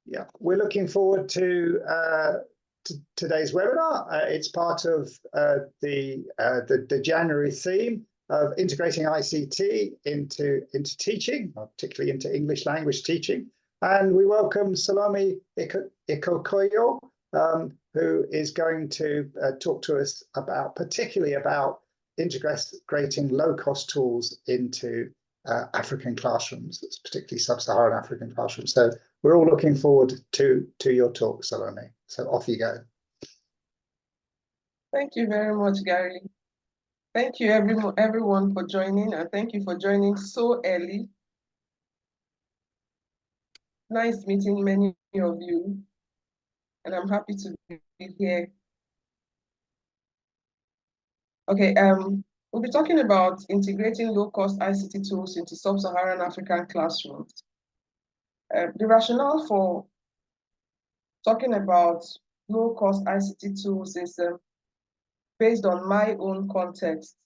Yeah, we're looking forward to today's webinar. It's part of the January theme of integrating ICT into teaching, particularly into English language teaching. And we welcome Salome Ikokoyo, who is going to talk to us particularly about integrating low-cost tools into African classrooms, particularly Sub-Saharan African classrooms. So we're all looking forward to your talk, Salome. So off you go. Thank you very much, Gary. Thank you everyone for joining, and thank you for joining so early. Nice meeting many of you, and I'm happy to be here. Okay, we'll be talking about integrating low-cost ICT tools into Sub-Saharan African classrooms. The rationale for talking about low-cost ICT tools is based on my own context.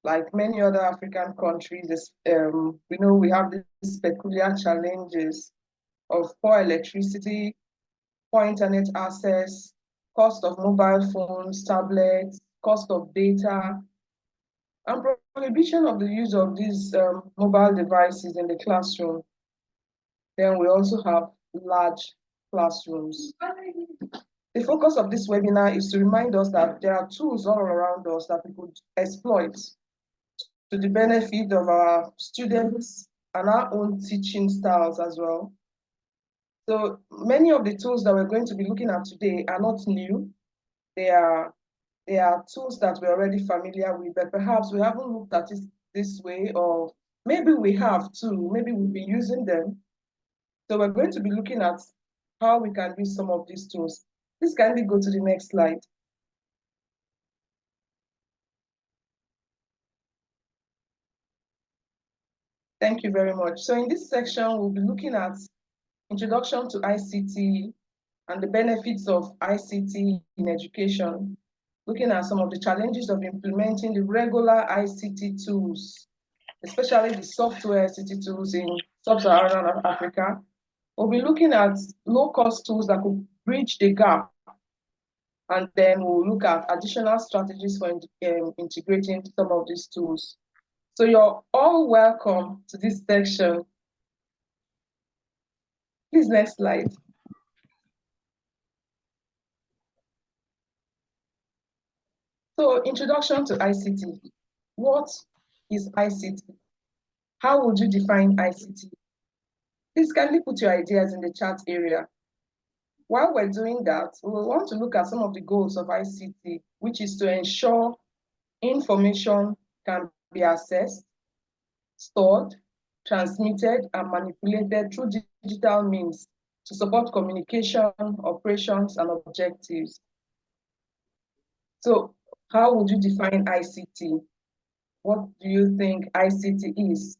Like many other African countries, we know we have these peculiar challenges of poor electricity, poor internet access, cost of mobile phones, tablets, cost of data, and prohibition of the use of these mobile devices in the classroom. Then we also have large classrooms. The focus of this webinar is to remind us that there are tools all around us that we could exploit to the benefit of our students and our own teaching styles as well. So many of the tools that we're going to be looking at today are not new. They are tools that we're already familiar with, but perhaps we haven't looked at it this way, or maybe we have too, maybe we've been using them. So we're going to be looking at how we can use some of these tools. Please kindly go to the next slide. Thank you very much. So in this section, we'll be looking at introduction to ICT and the benefits of ICT in education, looking at some of the challenges of implementing the regular ICT tools, especially the software ICT tools in Sub-Saharan Africa. We'll be looking at low-cost tools that could bridge the gap, and then we'll look at additional strategies for integrating some of these tools. So you're all welcome to this section. Please, next slide. So introduction to ICT. What is ICT? How would you define ICT? Please kindly put your ideas in the chat area. While we're doing that, we will want to look at some of the goals of ICT, which is to ensure information can be accessed, stored, transmitted, and manipulated through digital means to support communication, operations, and objectives. So how would you define ICT? What do you think ICT is?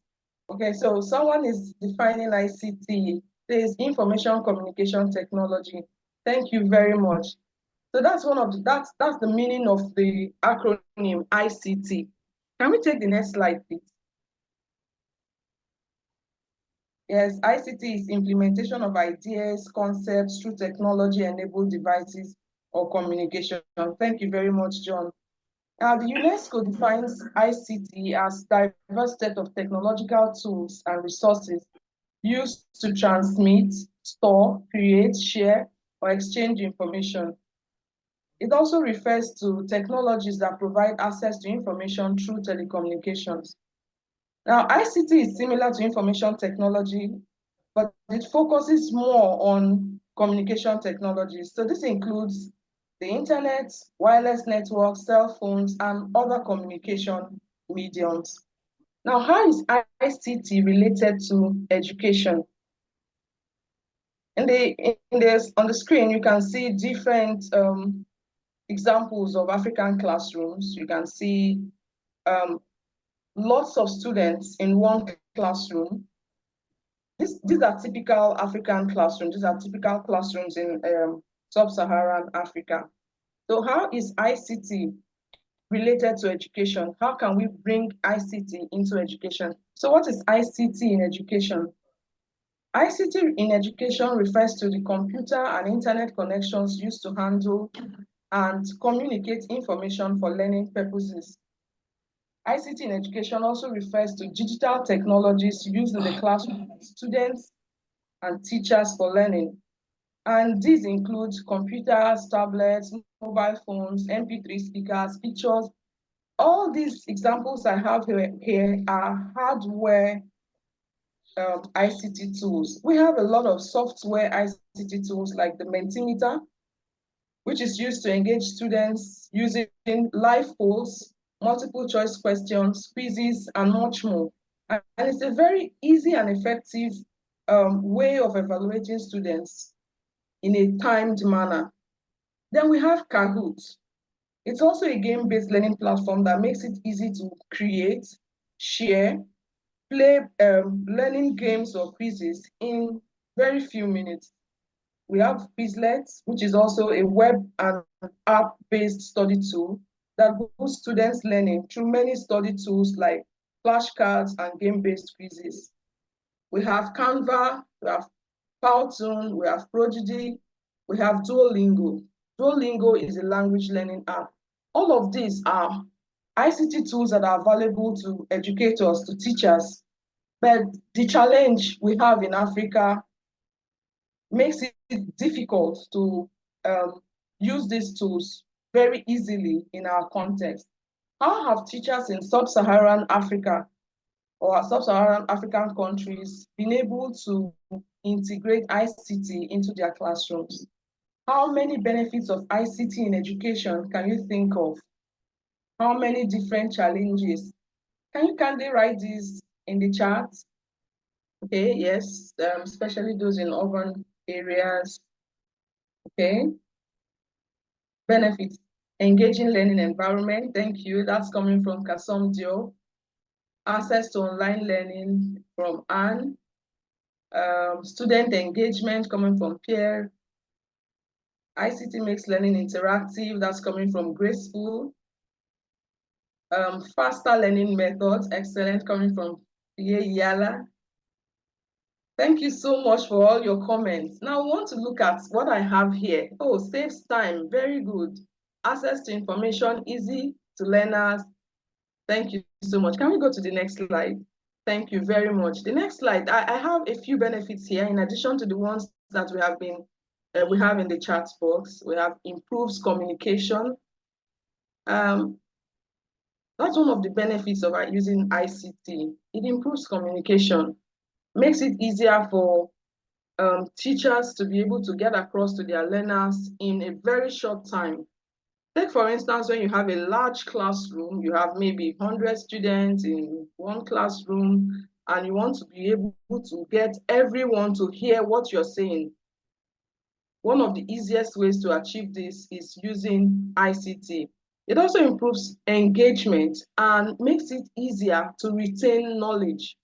Okay, so someone is defining ICT. There's information communication technology. Thank you very much. So that's that's the meaning of the acronym ICT. Can we take the next slide, please? Yes, ICT is implementation of ideas, concepts through technology-enabled devices or communication. Thank you very much, John. The UNESCO defines ICT as a diverse set of technological tools and resources used to transmit, store, create, share, or exchange information. It also refers to technologies that provide access to information through telecommunications. Now, ICT is similar to information technology, but it focuses more on communication technologies. So this includes the internet, wireless networks, cell phones, and other communication mediums. Now, how is ICT related to education? On the screen, you can see different examples of African classrooms. You can see lots of students in one classroom. These are typical African classrooms. These are typical classrooms in Sub-Saharan Africa. So how is ICT related to education? How can we bring ICT into education? So what is ICT in education? ICT in education refers to the computer and internet connections used to handle and communicate information for learning purposes. ICT in education also refers to digital technologies used in the classroom by students and teachers for learning. And these include computers, tablets, mobile phones, MP3 speakers, pictures. All these examples I have here are hardware ICT tools. We have a lot of software ICT tools like the Mentimeter, which is used to engage students using live polls, multiple choice questions, quizzes, and much more. And it's a very easy and effective way of evaluating students in a timed manner. Then we have Kahoot. It's also a game-based learning platform that makes it easy to create, share, play learning games or quizzes in very few minutes. We have Quizlet, which is also a web and app-based study tool that boosts students' learning through many study tools like flashcards and game-based quizzes. We have Canva, we have Powtoon, we have Prodigy, we have Duolingo. Duolingo is a language learning app. All of these are ICT tools that are available to educators, to teachers. But the challenge we have in Africa makes it difficult to use these tools very easily in our context. How have teachers in Sub-Saharan Africa or Sub-Saharan African countries been able to integrate ICT into their classrooms? How many benefits of ICT in education can you think of? How many different challenges? Can they write this in the chat? Okay, yes, especially those in urban areas. Okay. Benefits. Engaging learning environment. Thank you. That's coming from Kasom Dio. Access to online learning from Anne. Student engagement coming from Pierre. ICT makes learning interactive. That's coming from Graceful. Faster learning methods. Excellent, coming from Pierre Yala. Thank you so much for all your comments. Now we want to look at what I have here. Oh, saves time, very good. Access to information, easy to learners. Thank you so much. Can we go to the next slide? Thank you very much. The next slide, I have a few benefits here in addition to the ones that we have in the chat box. We have improves communication. That's one of the benefits of using ICT. It improves communication, makes it easier for teachers to be able to get across to their learners in a very short time. Take, for instance, when you have a large classroom, you have maybe 100 students in one classroom, and you want to be able to get everyone to hear what you're saying. One of the easiest ways to achieve this is using ICT. It also improves engagement and makes it easier to retain knowledge.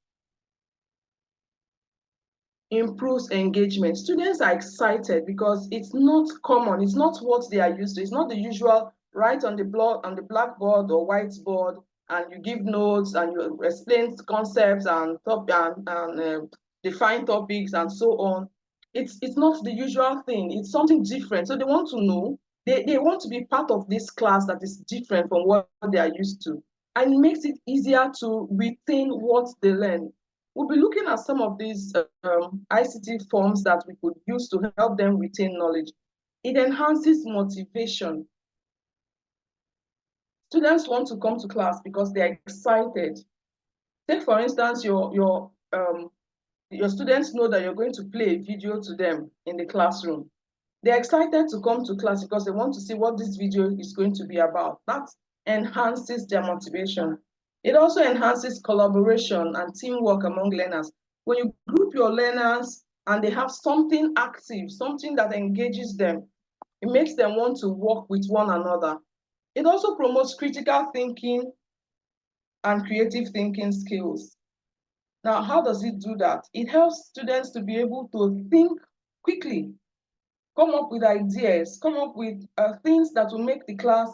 Improves engagement. Students are excited because it's not common, it's not what they are used to, it's not the usual write on the blackboard or whiteboard and you give notes and you explain concepts and define topics and so on. It's not the usual thing, it's something different. So they want to know, they want to be part of this class that is different from what they are used to. And it makes it easier to retain what they learn. We'll be looking at some of these ICT forms that we could use to help them retain knowledge. It enhances motivation. Students want to come to class because they're excited. Take, for instance, your students know that you're going to play a video to them in the classroom. They're excited to come to class because they want to see what this video is going to be about. That enhances their motivation. It also enhances collaboration and teamwork among learners. When you group your learners and they have something active, something that engages them, it makes them want to work with one another. It also promotes critical thinking and creative thinking skills. Now, how does it do that? It helps students to be able to think quickly, come up with ideas, come up with things that will make the class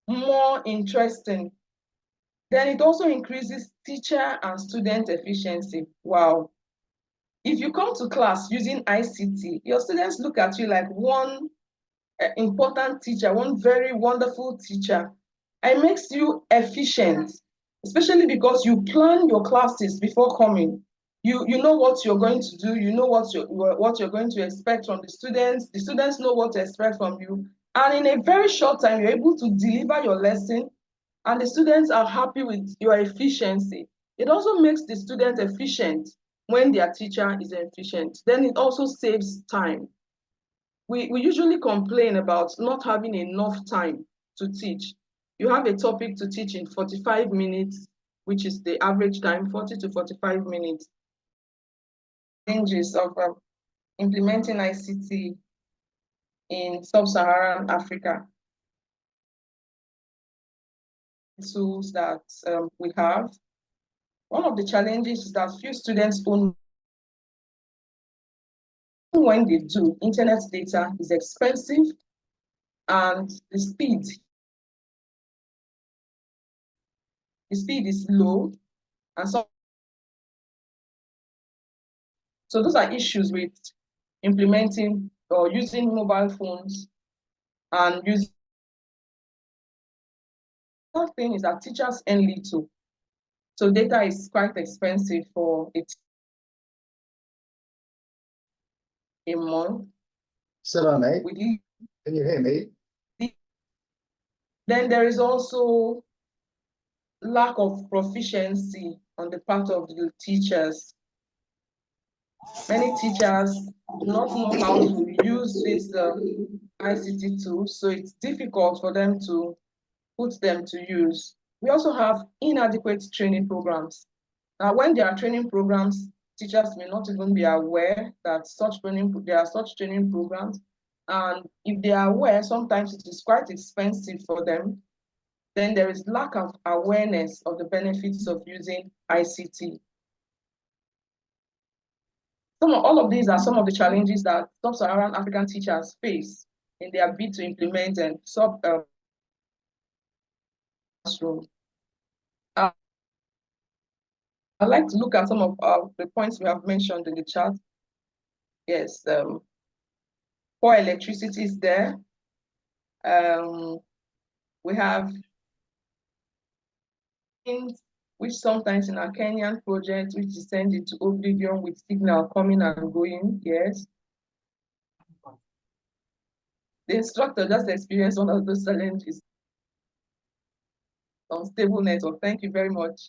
more interesting. Then it also increases teacher and student efficiency. Wow. if you come to class using ICT, your students look at you like one important teacher, one very wonderful teacher. It makes you efficient, especially because you plan your classes before coming. You know what you're going to do. You know what you're going to expect from the students. The students know what to expect from you. And in a very short time, you're able to deliver your lesson, and the students are happy with your efficiency. It also makes the student efficient when their teacher is efficient. Then it also saves time. We usually complain about not having enough time to teach. You have a topic to teach in 45 minutes, which is the average time, 40 to 45 minutes. Challenges of implementing ICT in Sub-Saharan Africa. Tools that we have. One of the challenges is that few students own. When they do, internet data is expensive and the speed is low, and so those are issues with implementing or using mobile phones and using. Another thing is that teachers earn little, so data is quite expensive for a month. Salome, can you hear me? Then there is also lack of proficiency on the part of the teachers. Many teachers do not know how to use this ICT tools, so it's difficult for them to put them to use. We also have inadequate training programs. Now, when there are training programs, teachers may not even be aware that there are such training programs. And if they are aware, sometimes it is quite expensive for them. Then there is lack of awareness of the benefits of using ICT. All of these are some of the challenges that Sub-Saharan African teachers face in their bid to implement and classroom. I'd like to look at some of the points we have mentioned in the chat. Yes, poor electricity is there. We have things which sometimes in our Kenyan project, which descend into oblivion with signal coming and going, yes. The instructor just experienced one of those challenges. Unstable network, thank you very much.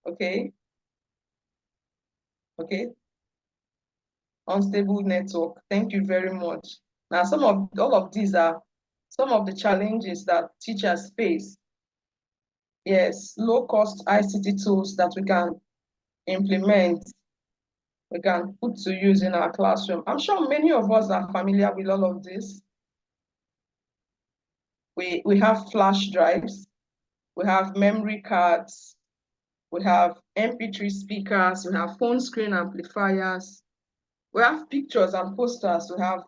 Okay. Unstable network, thank you very much. Now, all of these are some of the challenges that teachers face. Yes, low-cost ICT tools that we can implement, we can put to use in our classroom. I'm sure many of us are familiar with all of this. We have flash drives, we have memory cards, we have MP3 speakers, we have phone screen amplifiers, we have pictures and posters, we have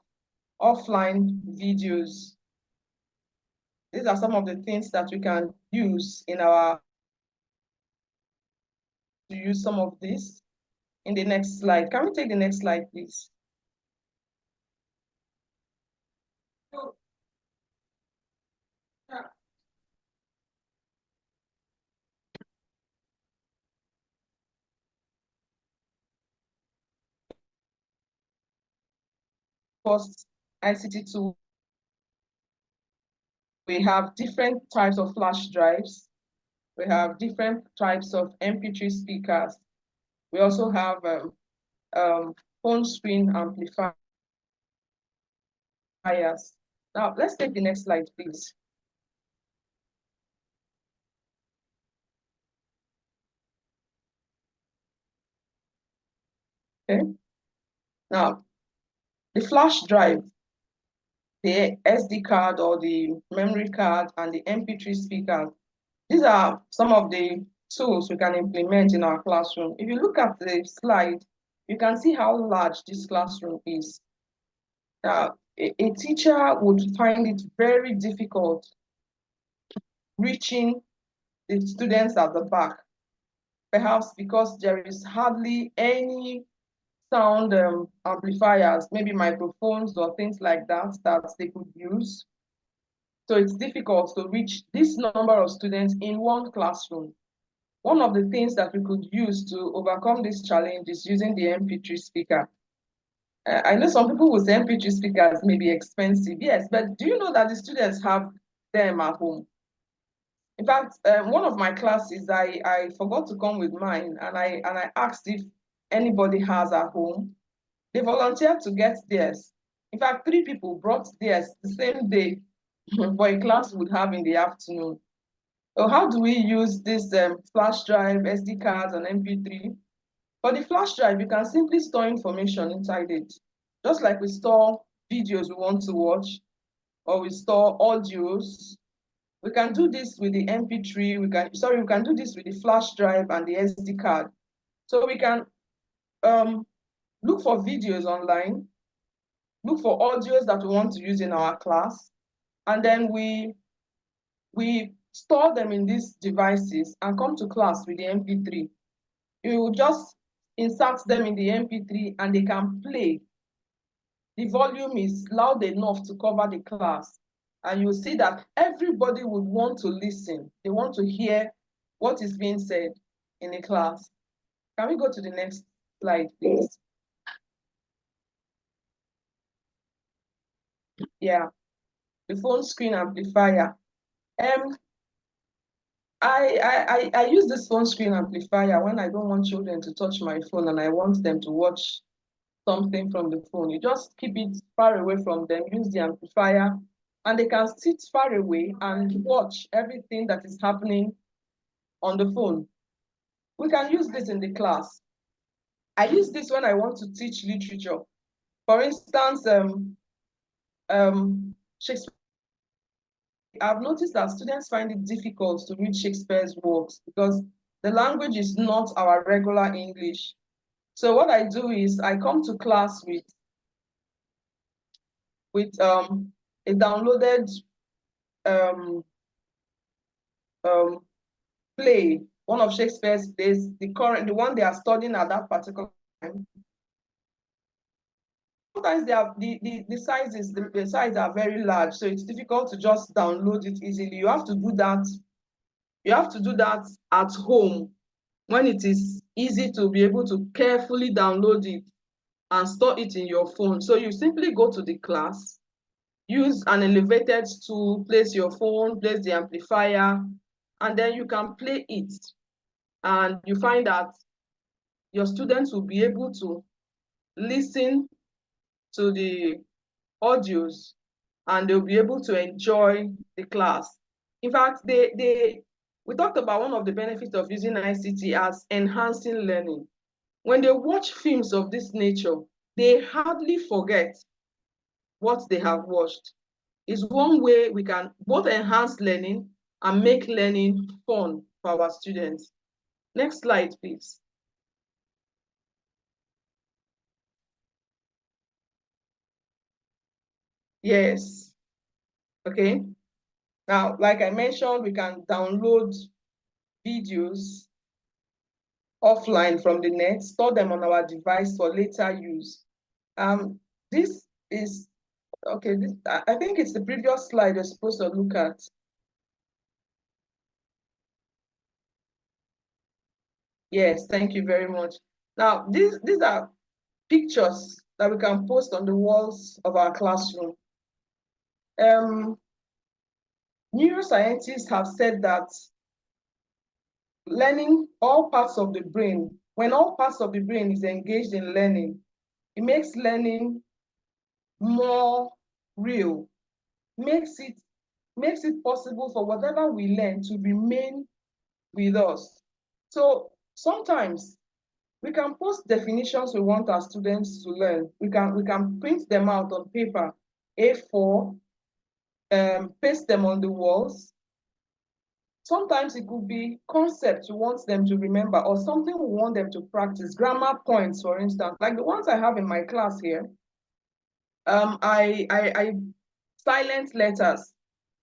offline videos. These are some of the things that we can use to use some of this. In the next slide, can we take the next slide, please? First, ICT tool. We have different types of flash drives. We have different types of MP3 speakers. We also have phone screen amplifiers. Now, let's take the next slide, please. Okay. Now, the flash drive, the SD card or the memory card, and the MP3 speaker, these are some of the tools we can implement in our classroom. If you look at the slide, you can see how large this classroom is. Now, a teacher would find it very difficult reaching the students at the back. perhaps because there is hardly any sound amplifiers, maybe microphones or things like that, that they could use. So it's difficult to reach this number of students in one classroom. One of the things that we could use to overcome this challenge is using the MP3 speaker. I know some people will say MP3 speakers may be expensive. Yes, but do you know that the students have them at home? In fact, one of my classes, I forgot to come with mine, and I asked if anybody has at home. They volunteered to get theirs. In fact, 3 people brought theirs the same day for a class we would have in the afternoon. So how do we use this flash drive, SD cards, and MP3? For the flash drive, you can simply store information inside it. Just like we store videos we want to watch, or we store audios, we can do this with the MP3, we can do this with the flash drive and the SD card. So we can look for videos online, look for audios that we want to use in our class, and then we store them in these devices and come to class with the MP3. You will just insert them in the MP3 and they can play. The volume is loud enough to cover the class. And you'll see that everybody would want to listen. They want to hear what is being said in the class. Can we go to the next slide, please? Yeah, the phone screen amplifier. I use this phone screen amplifier when I don't want children to touch my phone and I want them to watch something from the phone. You just keep it far away from them, use the amplifier, and they can sit far away and watch everything that is happening on the phone. We can use this in the class. I use this when I want to teach literature. For instance, Shakespeare. I've noticed that students find it difficult to read Shakespeare's works because the language is not our regular English. So what I do is I come to class with a downloaded um, play, one of Shakespeare's plays, the one they are studying at that particular time. Sometimes they are the sizes are very large, so it's difficult to just download it easily. You have to do that. You have to do that at home when it is easy to be able to carefully download it and store it in your phone. So you simply go to the class, use an elevated stool, place your phone, place the amplifier, and then you can play it. And you find that your students will be able to listen to the audios and they'll be able to enjoy the class. In fact, we talked about one of the benefits of using ICT as enhancing learning. When they watch films of this nature, they hardly forget what they have watched. It's one way we can both enhance learning and make learning fun for our students. Next slide, please. Yes. Okay. Now, like I mentioned, we can download videos offline from the net, store them on our device for later use. This is, okay, I think it's the previous slide you're supposed to look at. Yes, thank you very much. Now, these are pictures that we can post on the walls of our classroom. Neuroscientists have said that learning all parts of the brain, when all parts of the brain is engaged in learning, it makes learning more real, makes it possible for whatever we learn to remain with us. So sometimes we can post definitions we want our students to learn. We can print them out on paper, A4, paste them on the walls. Sometimes it could be concepts we want them to remember or something we want them to practice, grammar points, for instance, like the ones I have in my class here. I silent letters.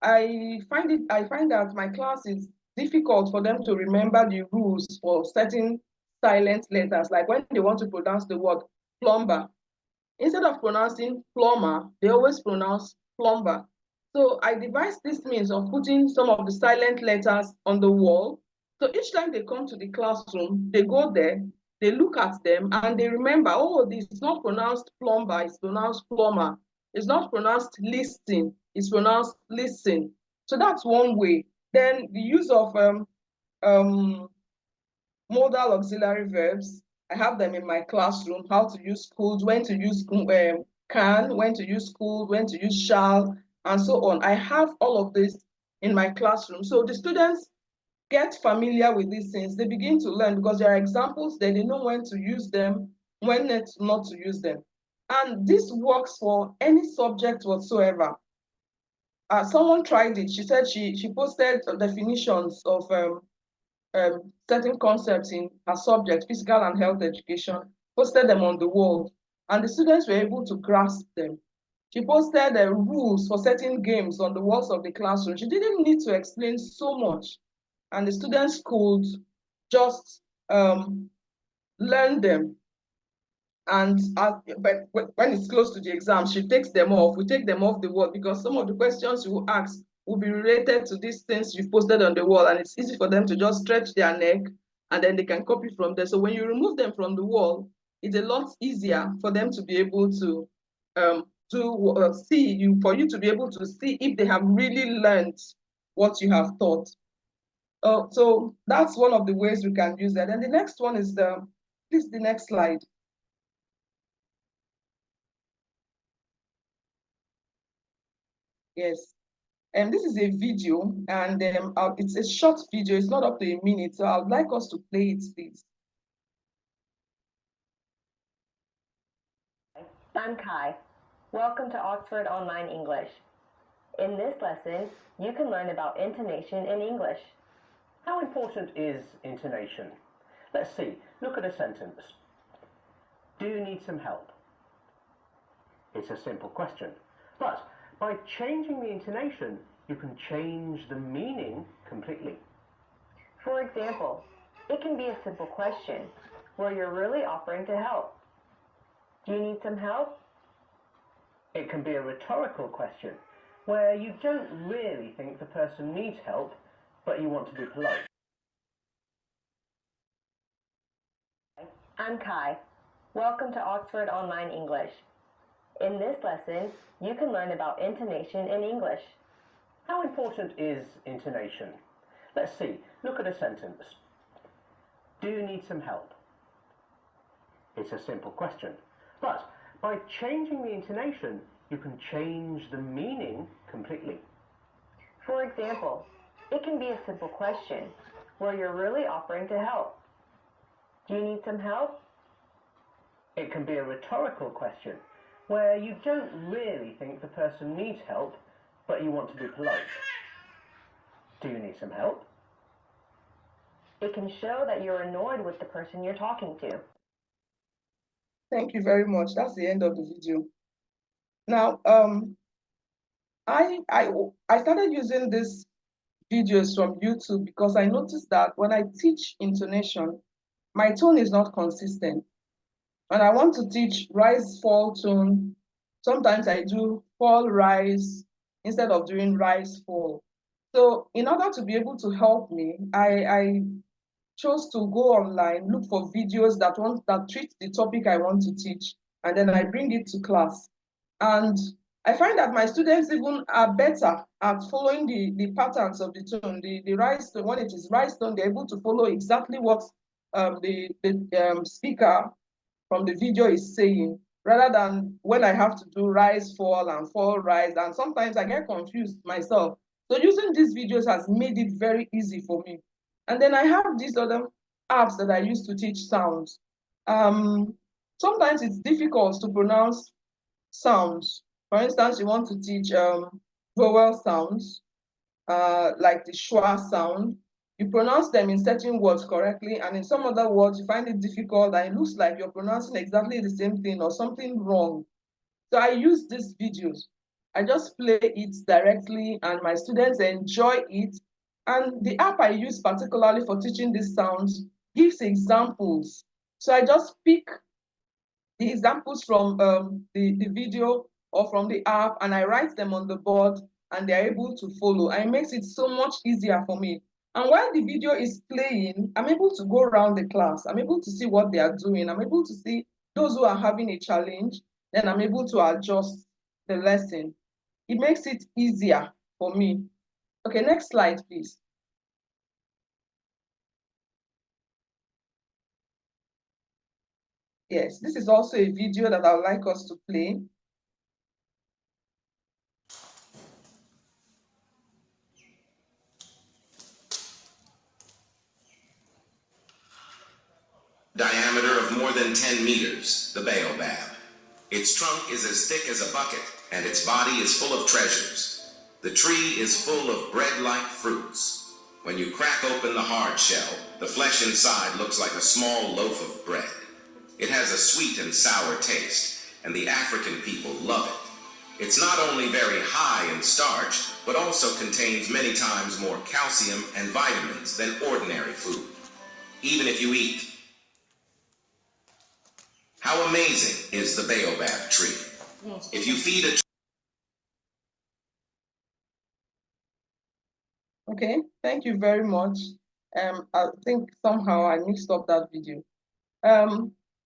I find that my class is difficult for them to remember the rules for certain silent letters, like when they want to pronounce the word plumber. Instead of pronouncing plumber, they always pronounce plumber. So I devised this means of putting some of the silent letters on the wall. So each time they come to the classroom, they go there, they look at them, and they remember, oh, this is not pronounced plumber, it's pronounced plumber. It's not pronounced listen, it's pronounced listen. So that's one way. Then the use of um, modal auxiliary verbs. I have them in my classroom, how to use could, when to use can, when to use could, when to use shall, and so on. I have all of this in my classroom. So the students get familiar with these things. They begin to learn because there are examples that they know when to use them, when not to use them. And this works for any subject whatsoever. Someone tried it. She said she posted definitions of certain concepts in her subject, physical and health education, posted them on the wall, and the students were able to grasp them. She posted the rules for certain games on the walls of the classroom. She didn't need to explain so much, and the students could just learn them. And but when it's close to the exam, she takes them off. We take them off the wall because some of the questions you will ask will be related to these things you've posted on the wall, and it's easy for them to just stretch their neck and then they can copy from there. So when you remove them from the wall, it's a lot easier for them to be able to see you, for you to be able to see if they have really learned what you have taught. So that's one of the ways we can use that. And the next one is please, the next slide. Yes. And this is a video, and it's a short video. It's not up to a minute, so I would like us to play it, please. I'm Kai. Welcome to Oxford Online English. In this lesson, you can learn about intonation in English. How important is intonation? Let's see. Look at a sentence. Do you need some help? It's a simple question, but by changing the intonation, you can change the meaning completely. For example, it can be a simple question where you're really offering to help. Do you need some help? It can be a rhetorical question where you don't really think the person needs help, but you want to be polite. I'm Kai. Welcome to Oxford Online English. In this lesson, you can learn about intonation in English. How important is intonation? Let's see. Look at a sentence. Do you need some help? It's a simple question, but by changing the intonation, you can change the meaning completely. For example, it can be a simple question where you're really offering to help. Do you need some help? It can be a rhetorical question where you don't really think the person needs help, but you want to be polite. Do you need some help? It can show that you're annoyed with the person you're talking to. Thank you very much. That's the end of the video. Now, I started using these videos from YouTube because I noticed that when I teach intonation, my tone is not consistent. And I want to teach rise, fall tone. Sometimes I do fall, rise, instead of doing rise, fall. So in order to be able to help me, I chose to go online, look for videos that treat the topic I want to teach, and then I bring it to class. And I find that my students even are better at following the patterns of the tone. The rise tone, when it is rise tone, they're able to follow exactly what the speaker from the video is saying, rather than when I have to do rise, fall, and fall, rise. And sometimes I get confused myself. So using these videos has made it very easy for me. And then I have these other apps that I use to teach sounds. Sometimes it's difficult to pronounce sounds. For instance, you want to teach vowel sounds, like the schwa sound. You pronounce them in certain words correctly, and in some other words, you find it difficult, and it looks like you're pronouncing exactly the same thing or something wrong. So I use these videos. I just play it directly, and my students enjoy it. And the app I use particularly for teaching these sounds gives examples. So I just pick the examples from the video or from the app, and I write them on the board, and they're able to follow. And it makes it so much easier for me. And while the video is playing, I'm able to go around the class. I'm able to see what they are doing. I'm able to see those who are having a challenge. Then I'm able to adjust the lesson. It makes it easier for me. Okay, next slide, please. Yes, this is also a video that I would like us to play. Diameter of more than 10 meters, the baobab. Its trunk is as thick as a bucket, and its body is full of treasures. The tree is full of bread-like fruits. When you crack open the hard shell, the flesh inside looks like a small loaf of bread. It has a sweet and sour taste, and the African people love it. It's not only very high in starch, but also contains many times more calcium and vitamins than ordinary food. Even if you eat. How amazing is the baobab tree? If you feed a Okay, thank you very much. I think somehow I mixed up that video.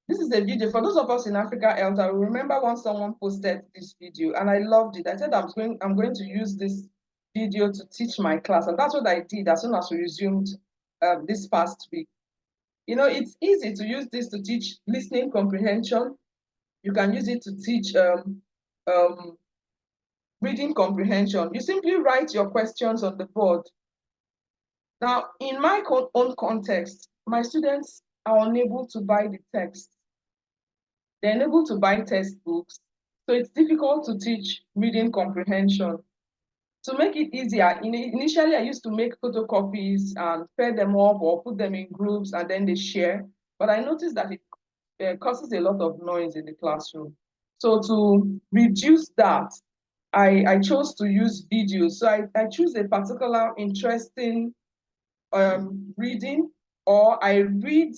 This is a video for those of us in Africa Health. I remember once someone posted this video and I loved it. I said I'm going to use this video to teach my class, and that's what I did as soon as we resumed this past week. You know, it's easy to use this to teach listening comprehension. You can use it to teach reading comprehension. You simply write your questions on the board. Now, in my own context, my students are unable to buy the text. They're unable to buy textbooks, so it's difficult to teach reading comprehension. To make it easier, initially I used to make photocopies and pair them up or put them in groups and then they share, but I noticed that it causes a lot of noise in the classroom. So to reduce that, I chose to use videos. So I choose a particular interesting reading, or I read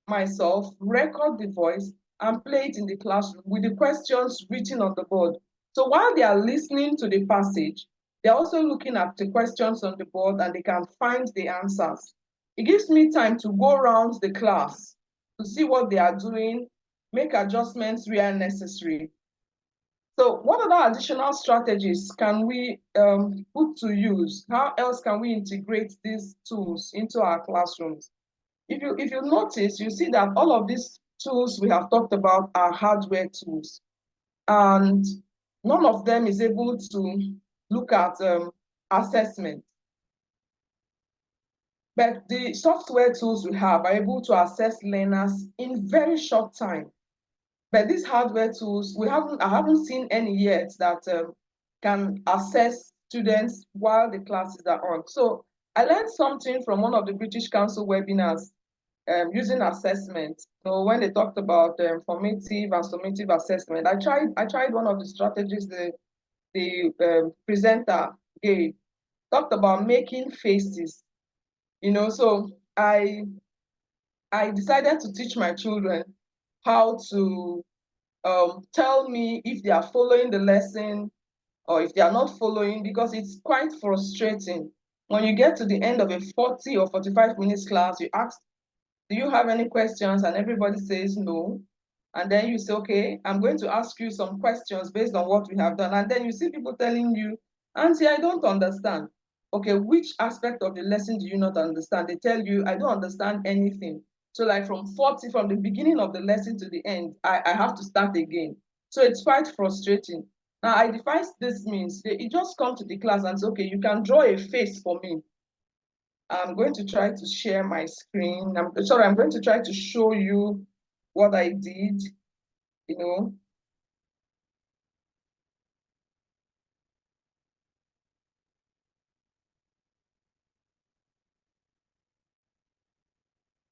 myself, record the voice, and play it in the classroom with the questions written on the board. So while they are listening to the passage, they're also looking at the questions on the board and they can find the answers. It gives me time to go around the class to see what they are doing, make adjustments where necessary. So what other additional strategies can we put to use? How else can we integrate these tools into our classrooms? If you notice, you see that all of these tools we have talked about are hardware tools, and none of them is able to look at assessment. But the software tools we have are able to assess learners in very short time. But these hardware tools, I haven't seen any yet that can assess students while the classes are on. So I learned something from one of the British Council webinars using assessment. So when they talked about formative and summative assessment, I tried one of the strategies the presenter gave. Talked about making faces. You know, so I decided to teach my children how to tell me if they are following the lesson or if they are not following, because it's quite frustrating. When you get to the end of a 40 or 45 minutes class, you ask, do you have any questions? And everybody says no. And then you say, okay, I'm going to ask you some questions based on what we have done. And then you see people telling you, Auntie, I don't understand. Okay, which aspect of the lesson do you not understand? They tell you, I don't understand anything. So like from the beginning of the lesson to the end, I have to start again. So it's quite frustrating. Now I define this means, you just come to the class and say, okay, you can draw a face for me. I'm going to try to share my screen. I'm going to try to show you what I did, you know.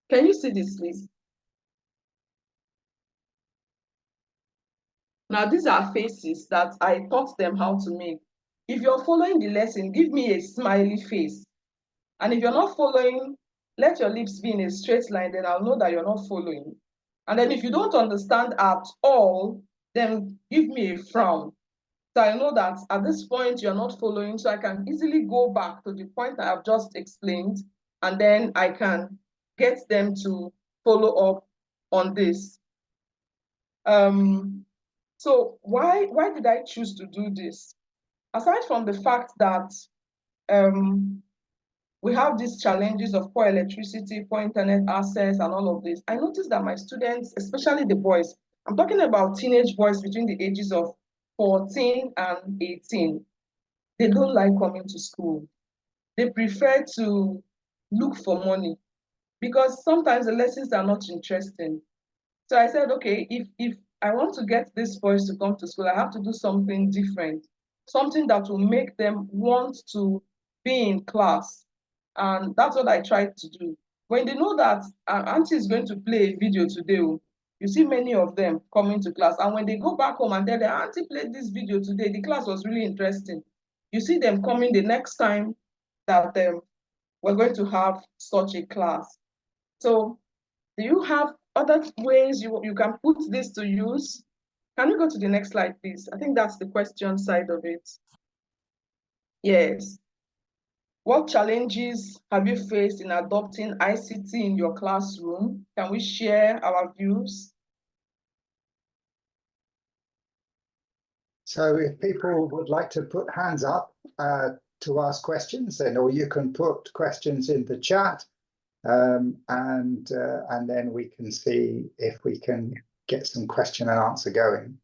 Can you see this, please? Now, these are faces that I taught them how to make. If you're following the lesson, give me a smiley face. And if you're not following, let your lips be in a straight line, then I'll know that you're not following. And then if you don't understand at all, then give me a frown. So I know that at this point you're not following, so I can easily go back to the point that I've just explained, and then I can get them to follow up on this. So why did I choose to do this? Aside from the fact that we have these challenges of poor electricity, poor internet access, and all of this, I noticed that my students, especially the boys, I'm talking about teenage boys between the ages of 14 and 18, they don't like coming to school. They prefer to look for money because sometimes the lessons are not interesting. So I said, okay, if I want to get these boys to come to school, I have to do something different, something that will make them want to be in class. And that's what I tried to do. When they know that Auntie is going to play a video today, you see many of them coming to class. And when they go back home and tell their Auntie played this video today, the class was really interesting. You see them coming the next time that we're going to have such a class. So do you have other ways you can put this to use? Can you go to the next slide, please? I think that's the question side of it. Yes. What challenges have you faced in adopting ICT in your classroom? Can we share our views? So if people would like to put hands up to ask questions, then, or you can put questions in the chat, and then we can see if we can get some question and answer going.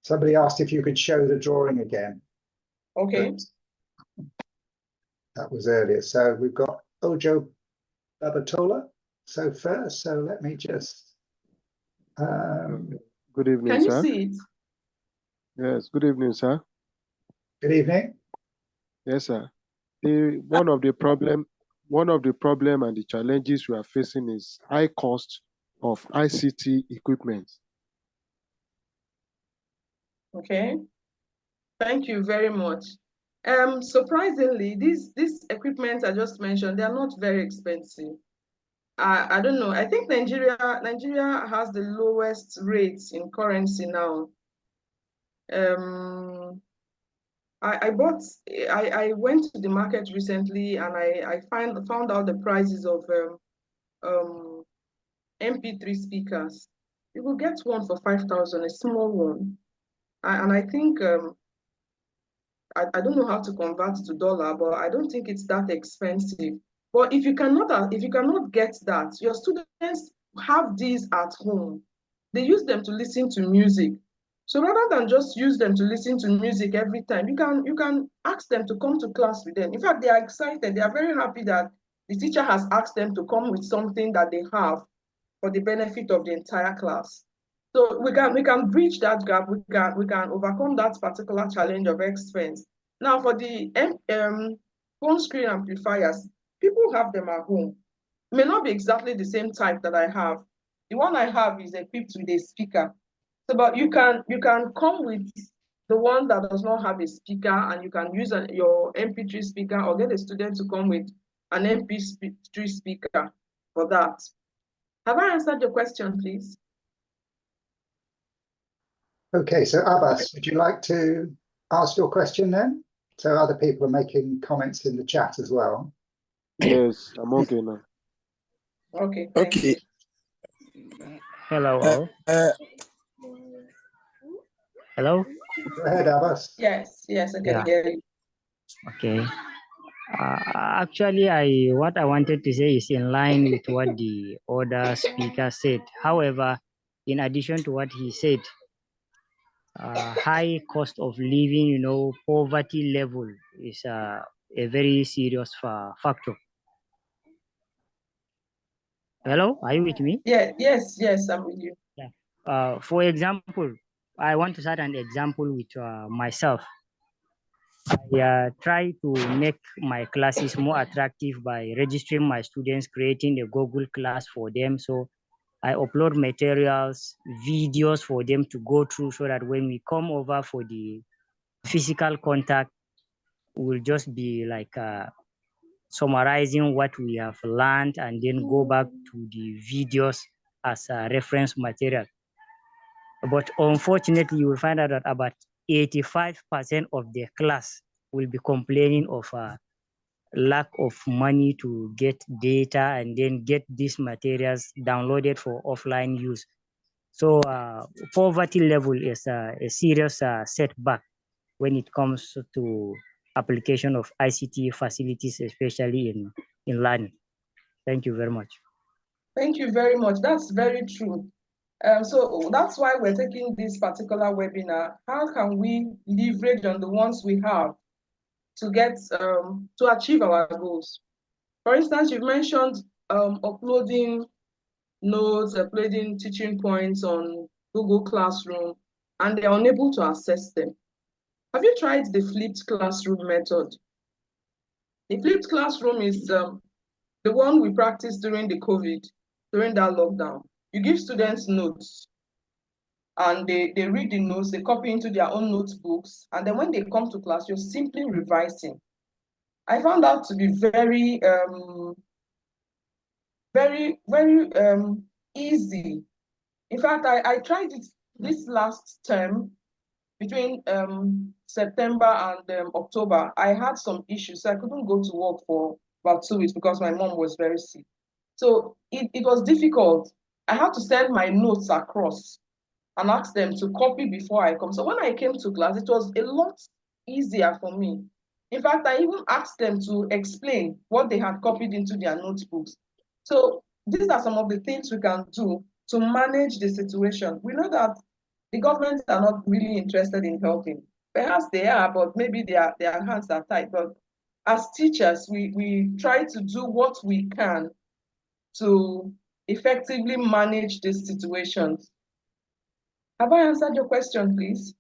Somebody asked if you could show the drawing again. Okay. That was earlier. So we've got Ojo Babatola so first. So let me just. Good evening, Can you sir. see it? Yes, good evening, sir. Good evening. Yes, sir. One of the problem and the challenges we are facing is high cost of ICT equipment. Okay. Thank you very much. Surprisingly, these equipment I just mentioned, they are not very expensive. I don't know. I think Nigeria has the lowest rates in currency now. I went to the market recently and I found out the prices of MP3 speakers. You will get one for 5,000, a small one. And I think I don't know how to convert to dollar, but I don't think it's that expensive. But if you cannot get that, your students have these at home. They use them to listen to music. So rather than just use them to listen to music every time, you can ask them to come to class with them. In fact, they are excited. They are very happy that the teacher has asked them to come with something that they have for the benefit of the entire class. So we can bridge that gap. We can overcome that particular challenge of expense. Now for the phone screen amplifiers, people have them at home. It may not be exactly the same type that I have. The one I have is equipped with a speaker. So, but you can come with the one that does not have a speaker, and you can use your MP3 speaker, or get a student to come with an MP3 speaker for that. Have I answered your question, please? Okay, so Abbas, would you like to ask your question then? So other people are making comments in the chat as well. Yes, I'm okay now. Okay. Okay. Hello all. Hello? Go ahead, Abbas. Yes, I can hear you. Okay. Actually, what I wanted to say is in line with what the other speaker said. However, in addition to what he said, high cost of living, poverty level is a very serious factor. Hello, are you with me? Yeah, yes, I'm with you. Yeah. For example, I want to start an example with myself. I try to make my classes more attractive by registering my students, creating a Google class for them. So I upload materials, videos for them to go through so that when we come over for the physical contact, will just be like summarizing what we have learned and then go back to the videos as a reference material. But unfortunately, you will find out that about 85% of the class will be complaining of lack of money to get data and then get these materials downloaded for offline use. So poverty level is a serious setback when it comes to application of ICT facilities, especially in learning. Thank you very much. Thank you very much. That's very true. So that's why we're taking this particular webinar. How can we leverage on the ones we have to get to achieve our goals? For instance, you've mentioned uploading notes, uploading teaching points on Google Classroom, and they're unable to access them. Have you tried the flipped classroom method? The flipped classroom is the one we practiced during the COVID, during that lockdown. You give students notes, and they read the notes, they copy into their own notebooks, and then when they come to class, you're simply revising. I found that to be very, very easy. In fact, I tried it this last term between September and October. I had some issues, so I couldn't go to work for about 2 weeks because my mom was very sick. So it was difficult. I had to send my notes across and ask them to copy before I come. So when I came to class, it was a lot easier for me. In fact, I even asked them to explain what they had copied into their notebooks. So these are some of the things we can do to manage the situation. We know that the government are not really interested in helping. Perhaps they are, but maybe their hands are tied. But as teachers, we try to do what we can to effectively manage these situations. Have I answered your question, please?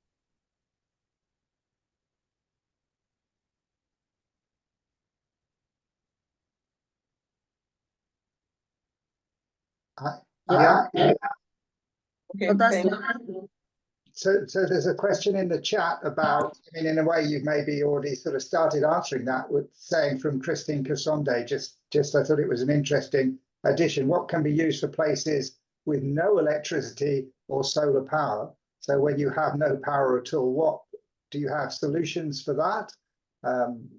Yeah. Okay, thank you. So there's a question in the chat about, I mean, in a way, you've maybe already sort of started answering that with saying from Christine Kasonde, just I thought it was an interesting addition. What can be used for places with no electricity or solar power? So when you have no power at all, what do you have solutions for that?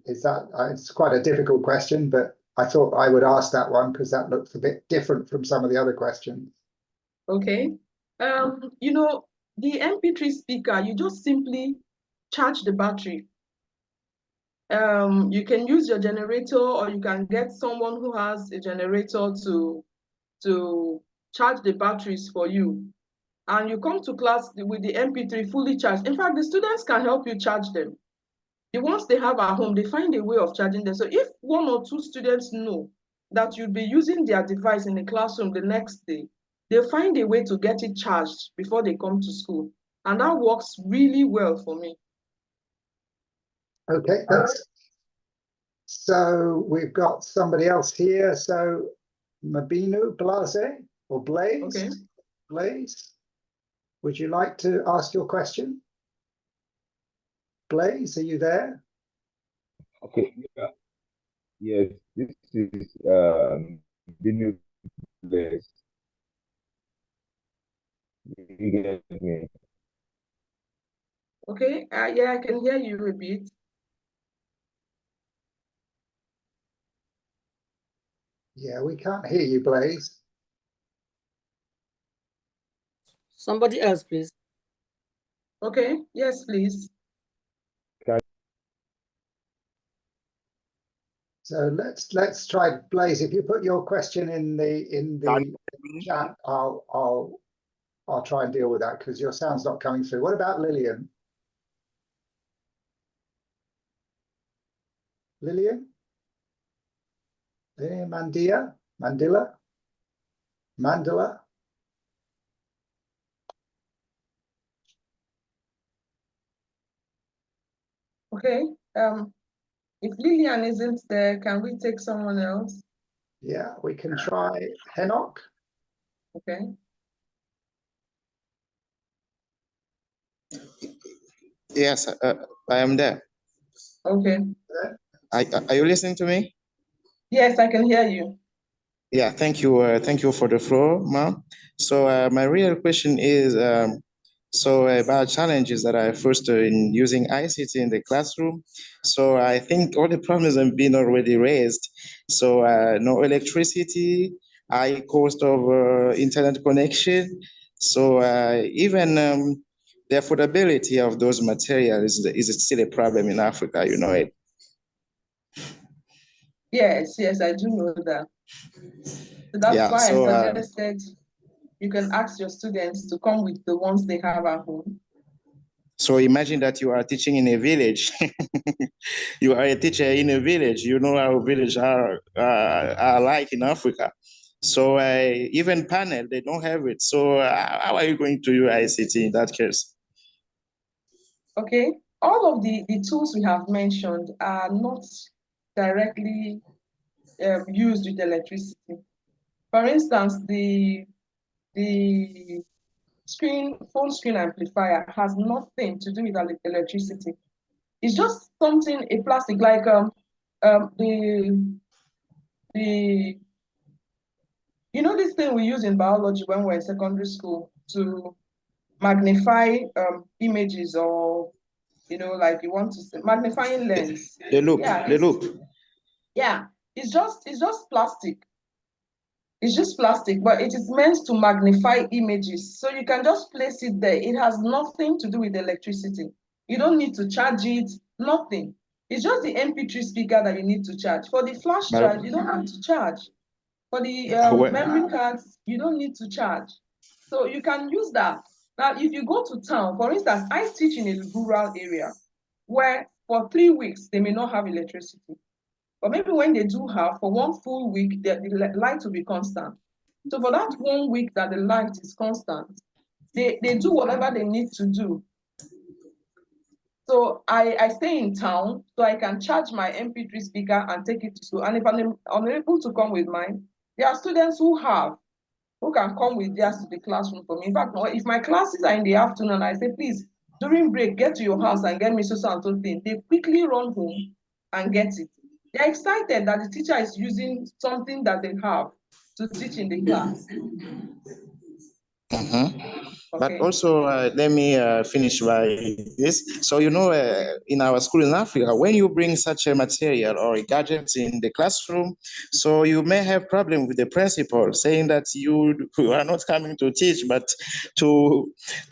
Is that, it's quite a difficult question, but I thought I would ask that one because that looks a bit different from some of the other questions. Okay. You know, the MP3 speaker, you just simply charge the battery. You can use your generator, or you can get someone who has a generator to charge the batteries for you. And you come to class with the MP3 fully charged. In fact, the students can help you charge them. The ones they have at home, they find a way of charging them. So if 1 or 2 students know that you'll be using their device in the classroom the next day, they'll find a way to get it charged before they come to school. And that works really well for me. Okay, so we've got somebody else here. So Mabinu Blase or Blaze? Okay. Blaze, would you like to ask your question? Blaze, are you there? Okay, yeah. Yes, this is Binu Blaze. You get me? Okay, yeah, I can hear you a bit. Yeah, we can't hear you, Blaze. Somebody else, please. Okay, yes, please. So let's try, Blaze. If you put your question in the chat, I'll try and deal with that because your sound's not coming through. What about Lillian? Lillian Mandela? Okay, if Lillian isn't there, can we take someone else? Yeah, we can try Henok. Okay. Yes, I am there. Okay. Are you listening to me? Yes, I can hear you. Yeah, thank you. Thank you for the floor, ma'am. So my real question is, about challenges that I first in using ICT in the classroom. So I think all the problems have been already raised. So no electricity, high cost of internet connection. So even the affordability of those materials is still a problem in Africa, you know it. Yes, yes, I do know that. So that's Yeah, why so I suggested you can ask your students to come with the ones they have at home. so imagine that you are teaching in a village. You are a teacher in a village. You know how villages are like in Africa. So even panel, they don't have it. So how are you going to use ICT in that case? Okay, all of the tools we have mentioned are not directly used with electricity. For instance, the phone screen amplifier has nothing to do with electricity. It's just something, a plastic, like the you know this thing we use in biology when we're in secondary school to magnify images, or like you want to say magnifying lens. The loop, Yeah, the loop. yeah, it's just plastic. It's just plastic, but it is meant to magnify images. So you can just place it there. It has nothing to do with electricity. You don't need to charge it, nothing. It's just the MP3 speaker that you need to charge. For the flash drive, you don't have to charge. For the memory cards, you don't need to charge. So you can use that. Now, if you go to town, for instance, I teach in a rural area where for 3 weeks, they may not have electricity. But maybe when they do have, for 1 full week, the light will be constant. So for that 1 week that the light is constant, they do whatever they need to do. So I stay in town, so I can charge my MP3 speaker and take it to school. And if I'm unable to come with mine, there are students who can come with theirs to the classroom for me. In fact, if my classes are in the afternoon, I say, please, during break, get to your house and get me so and so thing. They quickly run home and get it. They're excited that the teacher is using something that they have to teach in the class. But Okay. also, let me finish by this. So, in our school in Africa, when you bring such a material or a gadget in the classroom, so you may have problem with the principal saying that you are not coming to teach, but to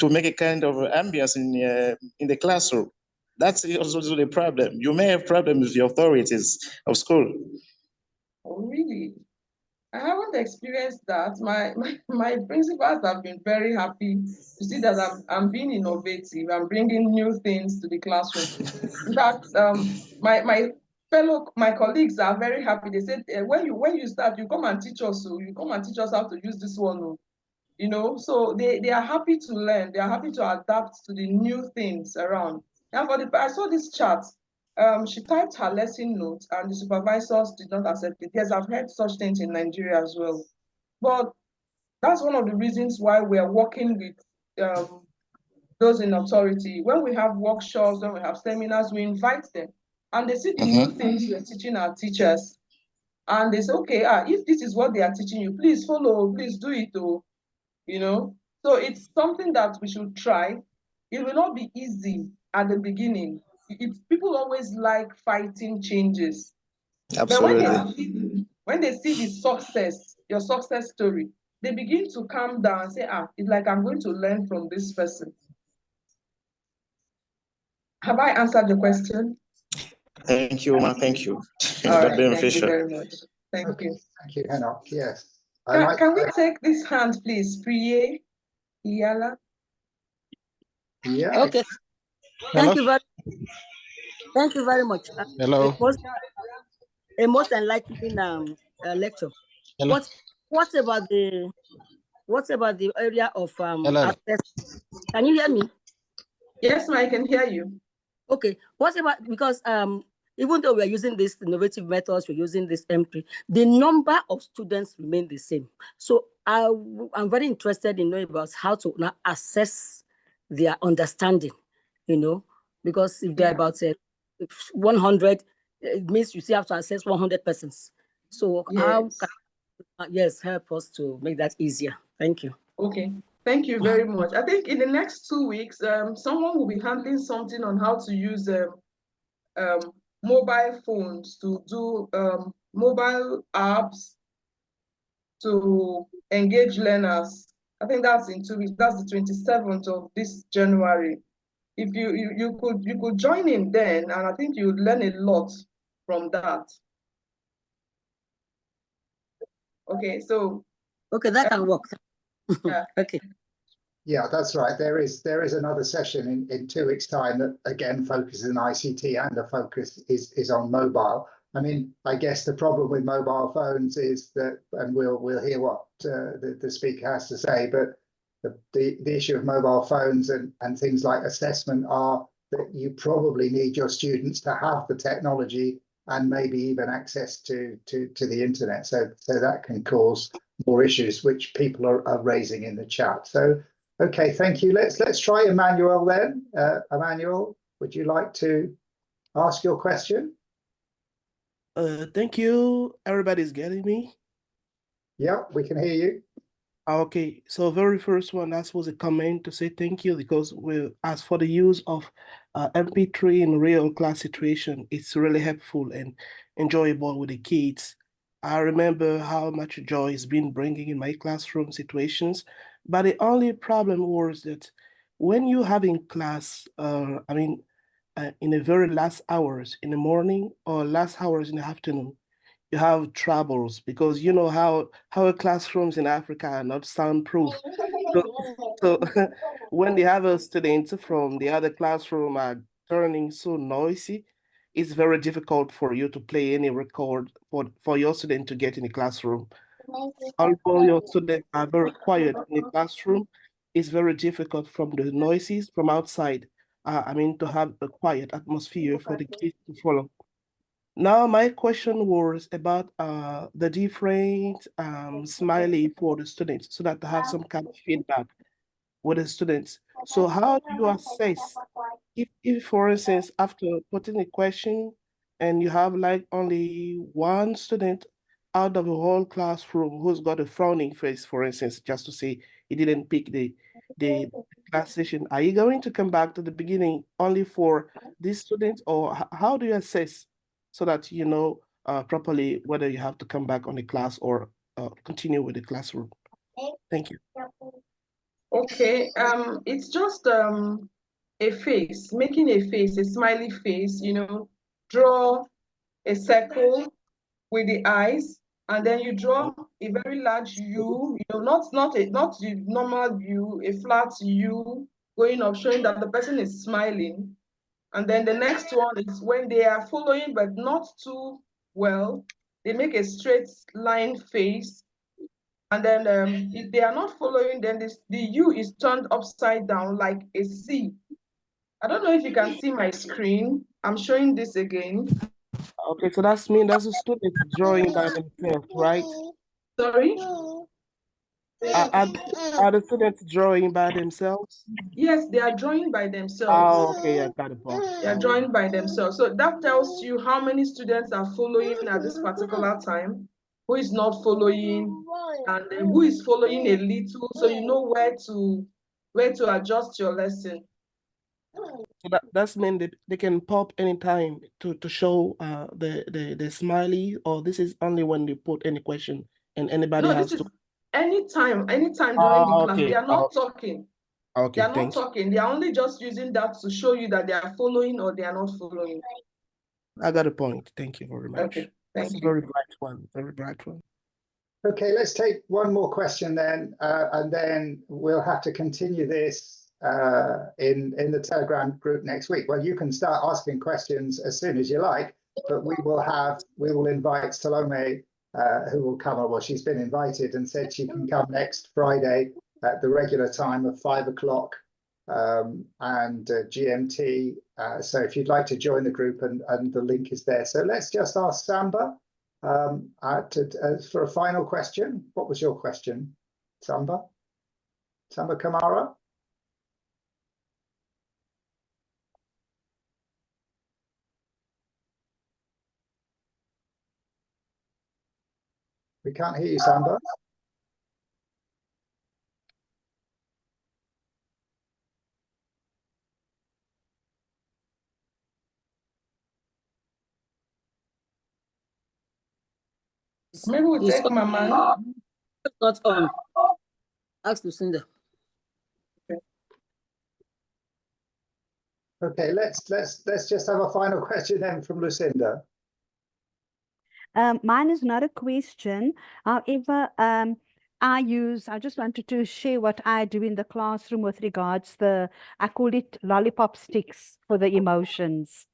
make a kind of ambience in the classroom. That's also the problem. You may have problems with the authorities of school. Oh, really? I haven't experienced that. My principals have been very happy to see that I'm being innovative. I'm bringing new things to the classroom. In fact, my colleagues are very happy. They said, when you start, you come and teach us. So you come and teach us how to use this one. So they are happy to learn. They are happy to adapt to the new things around. And I saw this chart. She typed her lesson notes and the supervisors did not accept it. Yes, I've heard such things in Nigeria as well. But that's one of the reasons why we are working with those in authority. When we have workshops, when we have seminars, we invite them. And they see the new things we're teaching our teachers. And they say, okay, if this is what they are teaching you, please follow, please do it. So it's something that we should try. It will not be easy at the beginning. People always like fighting changes. Absolutely. But when they see the success, your success story, they begin to calm down and say, it's like I'm going to learn from this person. Have I answered the question? Thank you, ma. Thank you. All right, thank you very much. Thank you. Thank you, Enoch. Yes. Can we take this hand, please? Priye Iyala. Yeah. Okay. Thank you very much. Hello. A most enlightening lecture. Hello. What about the area of Hello. access? Can you hear me? Yes, I can hear you. Okay. What about, because even though we're using these innovative methods, we're using this MP, the number of students remain the same. So I'm very interested in knowing about how to now assess their understanding, because if they're about 100, it means you still have to access 100 persons. So how Yes. can yes help us to make that easier? Thank you. Okay, thank you very much. I think in the next 2 weeks, someone will be handling something on how to use mobile phones to do mobile apps to engage learners. I think that's in 2 weeks. That's the 27th of this January. If you could join in then, and I think you would learn a lot from that. Okay, so okay, that can work. yeah. Okay. Yeah, that's right. There is another session in 2 weeks' time that again focuses on ICT, and the focus is on mobile. I mean, I guess the problem with mobile phones is that, and we'll hear what the speaker has to say, but the issue of mobile phones and things like assessment are that you probably need your students to have the technology and maybe even access to the internet. So that can cause more issues, which people are raising in the chat. So, okay, thank you. Let's try Emmanuel then. Emmanuel, would you like to ask your question? Thank you. Everybody's getting me? Yeah, we can hear you. Okay, so very first one, that was a comment to say thank you because as for the use of MP3 in real class situation, it's really helpful and enjoyable with the kids. I remember how much joy it's been bringing in my classroom situations, but the only problem was that when you have in class, in the very last hours in the morning or last hours in the afternoon, you have troubles because you know how our classrooms in Africa are not soundproof. So when they have a student from the other classroom are turning so noisy, it's very difficult for you to play any record for your student to get in the classroom. Although your students are very quiet in the classroom, it's very difficult from the noises from outside. To have a quiet atmosphere for the kids to follow. Now, my question was about the different smiley for the students so that they have some kind of feedback with the students. So how do you assess if for instance, after putting a question and you have like only one student out of the whole classroom who's got a frowning face, for instance, just to say he didn't pick the class session, are you going to come back to the beginning only for this student, or how do you assess so that you know properly whether you have to come back on the class or continue with the classroom? Thank you. Okay, it's just a face, making a face, a smiley face, draw a circle with the eyes, and then you draw a very large U, not the normal U, a flat U going up, showing that the person is smiling. And then the next one is when they are following, but not too well, they make a straight line face. And then if they are not following, then the U is turned upside down like a C. I don't know if you can see my screen. I'm showing this again. Okay, so that's the student drawing by themselves, right? Sorry? Are the students drawing by themselves? Yes, they are drawing by themselves. Oh, okay, I got it. They are drawing by themselves. So that tells you how many students are following at this particular time, who is not following, and who is following a little, so you know where to adjust your lesson. So that's mean they can pop anytime to show the smiley, or this is only when they put any question and anybody No, has this to. is anytime during the class. Okay. They are not talking. Okay, They are not thank you. talking. They are only just using that to show you that they are following or they are not following. I got a point. Thank you very much. Okay, That's thank a you. very bright one. Very bright one. Okay, let's take one more question then, and then we'll have to continue this in the Telegram group next week. Well, you can start asking questions as soon as you like, but we will invite Salome, who will come. Well, she's been invited and said she can come next Friday at the regular time of 5 o'clock and GMT. So if you'd like to join the group, and the link is there. So let's just ask Samba. For a final question, what was your question, Samba? Samba Kamara? We can't hear you, Samba. Maybe we take Mama. It's not on. Ask Lucinda. Okay, let's just have a final question then from Lucinda. Mine is not a question. However, I just wanted to share what I do in the classroom with regards I call it lollipop sticks for the emotions.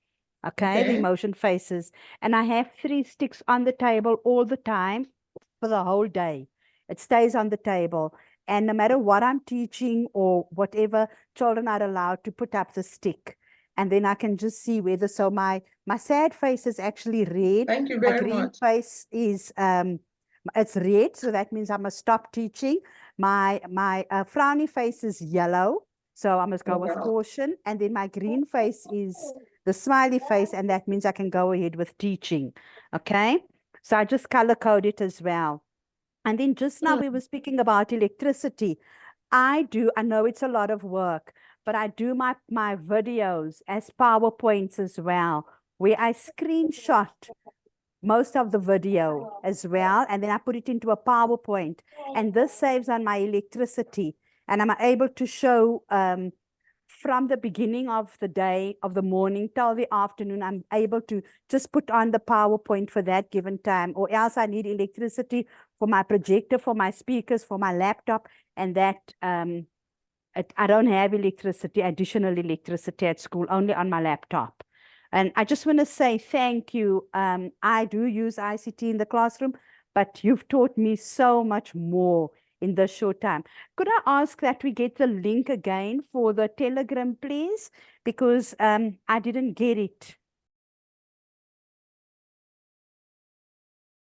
Okay, the Okay. emotion faces. And I have 3 sticks on the table all the time for the whole day. It stays on the table. And no matter what I'm teaching or whatever, children are allowed to put up the stick. And then I can just see whether, so my sad face is actually red. Thank you My very green much. face is, it's red, so that means I must stop teaching. My frowny face is yellow, so I must go with Wow. caution. And then my green face is the smiley face, and that means I can go ahead with teaching. Okay, so I just color code it as well. And then just now we were speaking about electricity. I know it's a lot of work, but I do my videos as PowerPoints as well, where I screenshot most of the video as well, and then I put it into a PowerPoint, and this saves on my electricity, and I'm able to show from the beginning of the day, of the morning till the afternoon, I'm able to just put on the PowerPoint for that given time, or else I need electricity for my projector, for my speakers, for my laptop, and that I don't have additional electricity at school, only on my laptop. And I just want to say thank you. I do use ICT in the classroom, but you've taught me so much more in this short time. Could I ask that we get the link again for the Telegram, please? Because I didn't get it